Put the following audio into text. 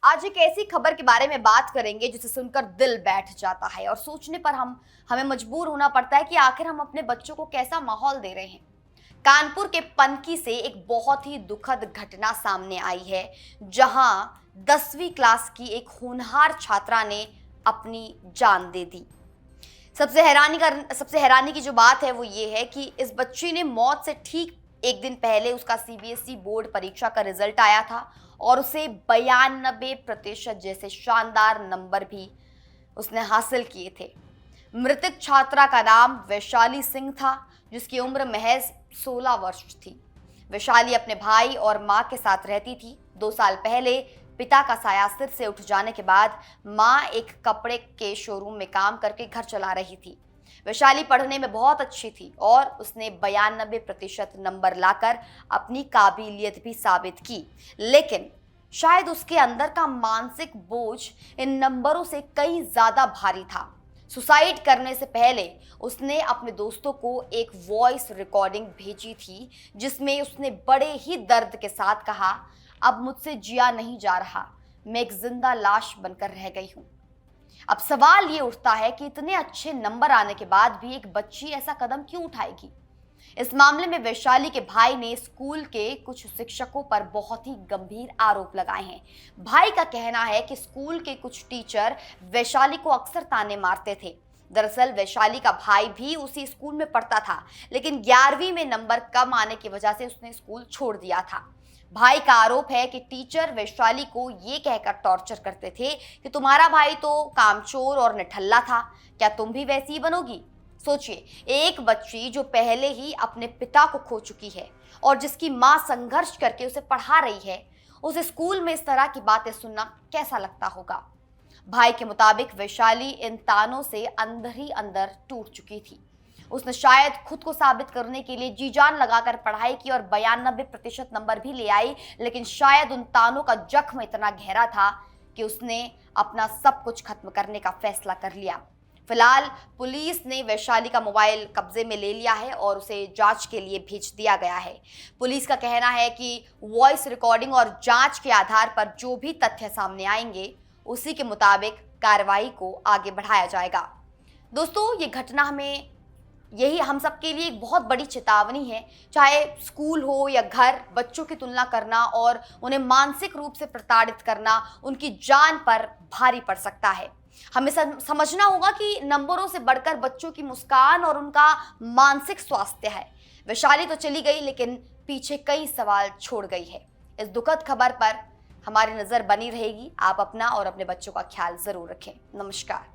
आज एक ऐसी खबर के बारे में बात करेंगे जिसे सुनकर दिल बैठ जाता है और सोचने पर हमें मजबूर होना पड़ता है कि आखिर हम अपने बच्चों को कैसा माहौल दे रहे हैं। कानपुर के पनकी से एक बहुत ही दुखद घटना सामने आई है, जहां 10वीं क्लास की एक होनहार छात्रा ने अपनी जान दे दी। सबसे हैरानी की जो बात है वो ये है कि इस बच्ची ने मौत से ठीक एक दिन पहले उसका सीबीएसई बोर्ड परीक्षा का रिजल्ट आया था और उसे 92% जैसे शानदार नंबर भी उसने हासिल किए थे। मृतक छात्रा का नाम वैशाली सिंह था, जिसकी उम्र महज 16 वर्ष थी। वैशाली अपने भाई और मां के साथ रहती थी। 2 साल पहले पिता का साया सिर से उठ जाने के बाद मां एक कपड़े के शोरूम में काम करके घर चला रही थी। वैशाली पढ़ने में बहुत अच्छी थी और उसने 92% नंबर लाकर अपनी काबिलियत भी साबित की, लेकिन शायद उसके अंदर का मानसिक बोझ इन नंबरों से कई ज्यादा भारी था। सुसाइड करने से पहले उसने अपने दोस्तों को एक वॉइस रिकॉर्डिंग भेजी थी, जिसमें उसने बड़े ही दर्द के साथ कहा, अब मुझसे जिया नहीं जा रहा, मैं एक जिंदा लाश बनकर रह गई हूं। अब सवाल ये उठता है कि इतने अच्छे नंबर आने के बाद भी एक बच्ची ऐसा कदम क्यों उठाएगी। इस मामले में वैशाली के भाई ने स्कूल के कुछ शिक्षकों पर बहुत ही गंभीर आरोप लगाए हैं। भाई का कहना है कि स्कूल के कुछ टीचर वैशाली को अक्सर ताने मारते थे। दरअसल वैशाली का भाई भी उसी स्कूल में पढ़ता था, लेकिन 11वीं में नंबर कम आने की वजह से उसने स्कूल छोड़ दिया था। भाई का आरोप है कि टीचर वैशाली को ये कहकर टॉर्चर करते थे कि तुम्हारा भाई तो कामचोर और निठल्ला था, क्या तुम भी वैसी ही बनोगी। सोचिए, एक बच्ची जो पहले ही अपने पिता को खो चुकी है और जिसकी मां संघर्ष करके उसे पढ़ा रही है, उस स्कूल में इस तरह की बातें सुनना कैसा लगता होगा। भाई के मुताबिक वैशाली इन तानों से अंदर ही अंदर टूट चुकी थी। उसने शायद खुद को साबित करने के लिए जी जान लगाकर पढ़ाई की और 92% नंबर भी ले आई, लेकिन शायद उन तानों का जख्म इतना गहरा था कि उसने अपना सब कुछ खत्म करने का फैसला कर लिया। फिलहाल पुलिस ने वैशाली का मोबाइल कब्जे में ले लिया है और उसे जांच के लिए भेज दिया गया है। पुलिस का कहना है कि वॉइस रिकॉर्डिंग और जांच के आधार पर जो भी तथ्य सामने आएंगे, उसी के मुताबिक कार्रवाई को आगे बढ़ाया जाएगा। दोस्तों, ये घटना हमें यही हम सब के लिए एक बहुत बड़ी चेतावनी है। चाहे स्कूल हो या घर, बच्चों की तुलना करना और उन्हें मानसिक रूप से प्रताड़ित करना उनकी जान पर भारी पड़ सकता है। हमें समझना होगा कि नंबरों से बढ़कर बच्चों की मुस्कान और उनका मानसिक स्वास्थ्य है। वैशाली तो चली गई, लेकिन पीछे कई सवाल छोड़ गई है। इस दुखद खबर पर हमारी नजर बनी रहेगी। आप अपना और अपने बच्चों का ख्याल जरूर रखें। नमस्कार।